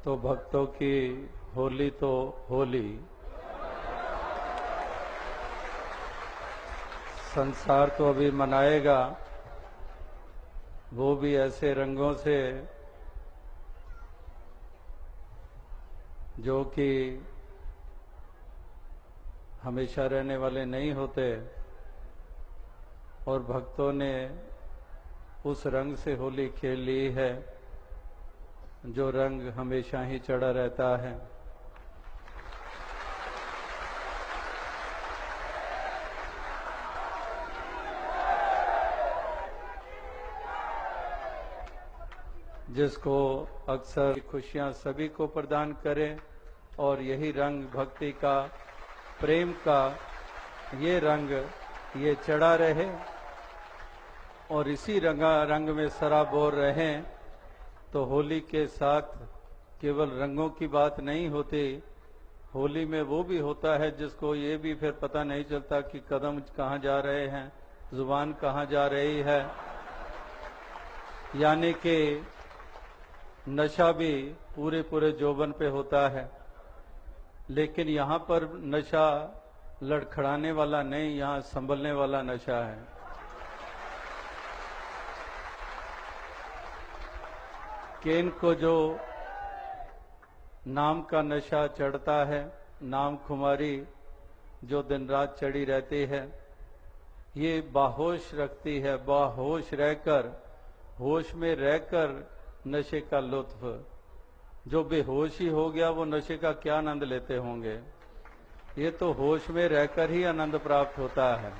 तो भक्तों की होली तो होली, संसार तो अभी मनाएगा, वो भी ऐसे रंगों से जो कि हमेशा रहने वाले नहीं होते। और भक्तों ने उस रंग से होली खेल ली है जो रंग हमेशा ही चढ़ा रहता है। जिसको अक्सर खुशियां सभी को प्रदान करे, और यही रंग भक्ति का, प्रेम का, ये रंग ये चढ़ा रहे और इसी रंग में सराबोर रहें। तो होली के साथ केवल रंगों की बात नहीं होती, होली में वो भी होता है जिसको ये भी फिर पता नहीं चलता कि कदम कहाँ जा रहे हैं, जुबान कहाँ जा रही है। यानी कि नशा भी पूरे पूरे जोबन पे होता है, लेकिन यहाँ पर नशा लड़खड़ाने वाला नहीं, यहाँ संभलने वाला नशा है। कि इनको जो नाम का नशा चढ़ता है, नाम खुमारी जो दिन रात चढ़ी रहती है, ये बाहोश रखती है। बाहोश रहकर, होश में रहकर नशे का लुत्फ, जो बेहोश ही हो गया वो नशे का क्या आनंद लेते होंगे। ये तो होश में रहकर ही आनंद प्राप्त होता है।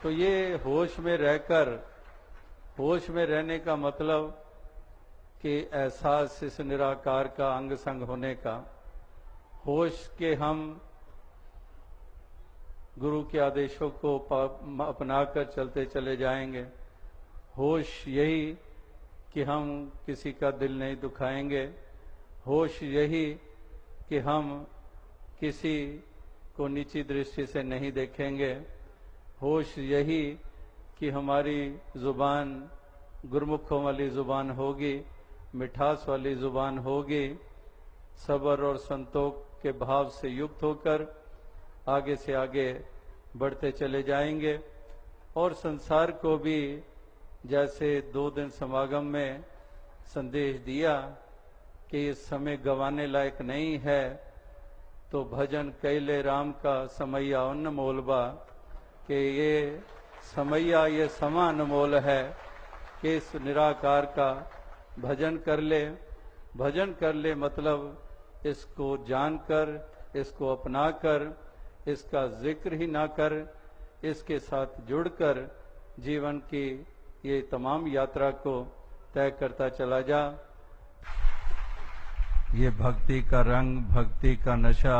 तो ये होश में रहकर, होश में रहने का मतलब कि एहसास इस निराकार का अंग संग होने का, होश के हम गुरु के आदेशों को अपनाकर चलते चले जाएंगे। होश यही कि हम किसी का दिल नहीं दुखाएंगे। होश यही कि हम किसी को नीची दृष्टि से नहीं देखेंगे। होश यही कि हमारी जुबान गुरमुखों वाली जुबान होगी, मिठास वाली जुबान होगी, सब्र और संतोष के भाव से युक्त होकर आगे से आगे बढ़ते चले जाएंगे। और संसार को भी जैसे 2 दिन समागम में संदेश दिया कि इस समय गंवाने लायक नहीं है, तो भजन कैले राम का समैया अनमोल बा, कि ये समैया, ये समा अनमोल है कि इस निराकार का भजन कर ले। भजन कर ले मतलब इसको जानकर, इसको अपनाकर, इसका जिक्र ही ना कर, इसके साथ जुड़कर जीवन की ये तमाम यात्रा को तय करता चला जा। ये भक्ति का रंग, भक्ति का नशा,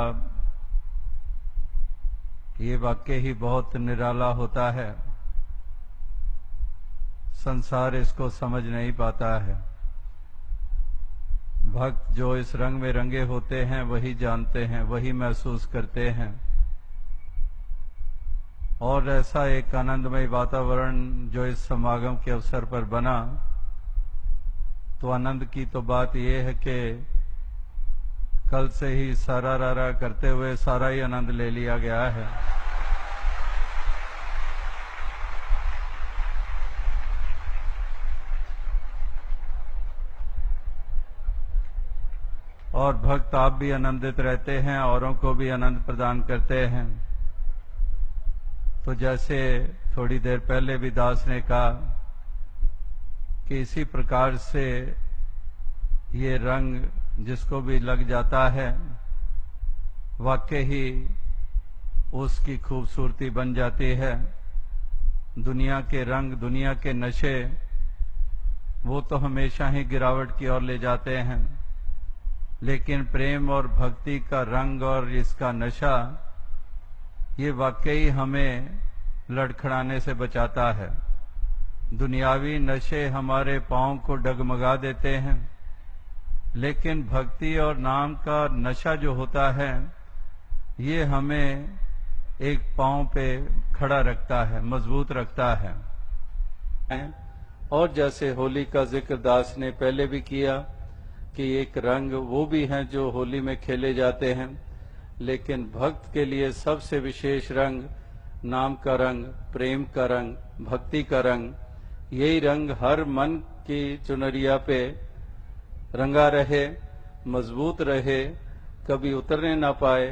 ये वाकई ही बहुत निराला होता है। संसार इसको समझ नहीं पाता है। भक्त जो इस रंग में रंगे होते हैं वही जानते हैं, वही महसूस करते हैं। और ऐसा एक आनंदमय वातावरण जो इस समागम के अवसर पर बना, तो आनंद की तो बात यह है कि कल से ही सारा रारा करते हुए सारा ही आनंद ले लिया गया है। और भक्त आप भी आनंदित रहते हैं, औरों को भी आनंद प्रदान करते हैं। तो जैसे थोड़ी देर पहले भी दास ने कहा कि इसी प्रकार से ये रंग जिसको भी लग जाता है, वाकई ही उसकी खूबसूरती बन जाती है। दुनिया के रंग, दुनिया के नशे, वो तो हमेशा ही गिरावट की ओर ले जाते हैं, लेकिन प्रेम और भक्ति का रंग और इसका नशा, ये वाकई हमें लड़खड़ाने से बचाता है। दुनियावी नशे हमारे पांव को डगमगा देते हैं, लेकिन भक्ति और नाम का नशा जो होता है, ये हमें एक पांव पे खड़ा रखता है, मजबूत रखता है। और जैसे होली का जिक्र दास ने पहले भी किया कि एक रंग वो भी हैं जो होली में खेले जाते हैं, लेकिन भक्त के लिए सबसे विशेष रंग नाम का रंग, प्रेम का रंग, भक्ति का रंग, यही रंग हर मन की चुनरिया पे रंगा रहे, मजबूत रहे, कभी उतरने ना पाए,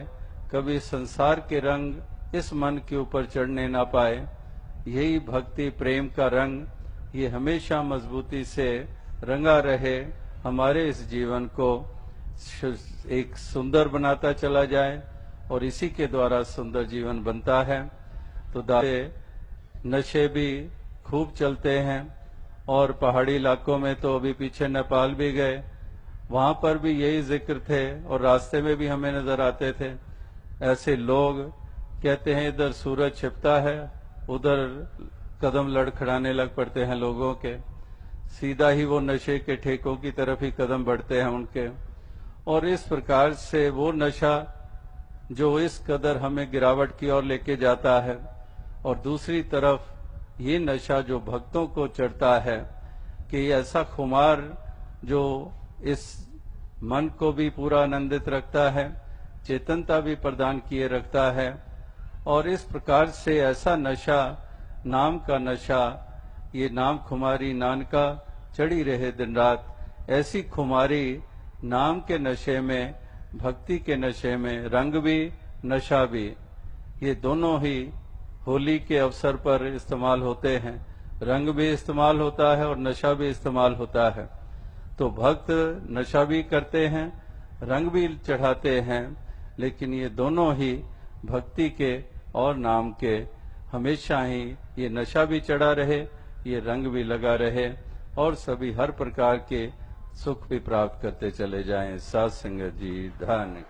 कभी संसार के रंग इस मन के ऊपर चढ़ने ना पाए। यही भक्ति प्रेम का रंग, ये हमेशा मजबूती से रंगा रहे, हमारे इस जीवन को एक सुंदर बनाता चला जाए और इसी के द्वारा सुंदर जीवन बनता है। तो नशे भी खूब चलते हैं और पहाड़ी इलाकों में तो अभी पीछे नेपाल भी गए, वहां पर भी यही जिक्र थे और रास्ते में भी हमें नजर आते थे। ऐसे लोग कहते हैं इधर सूरज छिपता है, उधर कदम लड़खड़ाने लग पड़ते हैं लोगों के, सीधा ही वो नशे के ठेकों की तरफ ही कदम बढ़ते हैं उनके। और इस प्रकार से वो नशा जो इस कदर हमें गिरावट की ओर लेके जाता है, और दूसरी तरफ ये नशा जो भक्तों को चढ़ता है कि ऐसा खुमार जो इस मन को भी पूरा आनंदित रखता है, चेतनता भी प्रदान किए रखता है। और इस प्रकार से ऐसा नशा, नाम का नशा, ये नाम खुमारी नानका चढ़ी रहे दिन रात, ऐसी खुमारी नाम के नशे में, भक्ति के नशे में, रंग भी नशा भी, ये दोनों ही होली के अवसर पर इस्तेमाल होते हैं। रंग भी इस्तेमाल होता है और नशा भी इस्तेमाल होता है। तो भक्त नशा भी करते हैं, रंग भी चढ़ाते हैं, लेकिन ये दोनों ही भक्ति के और नाम के हमेशा ही ये नशा भी चढ़ा रहे, ये रंग भी लगा रहे और सभी हर प्रकार के सुख भी प्राप्त करते चले जाएं। साध संगत जी धन्य।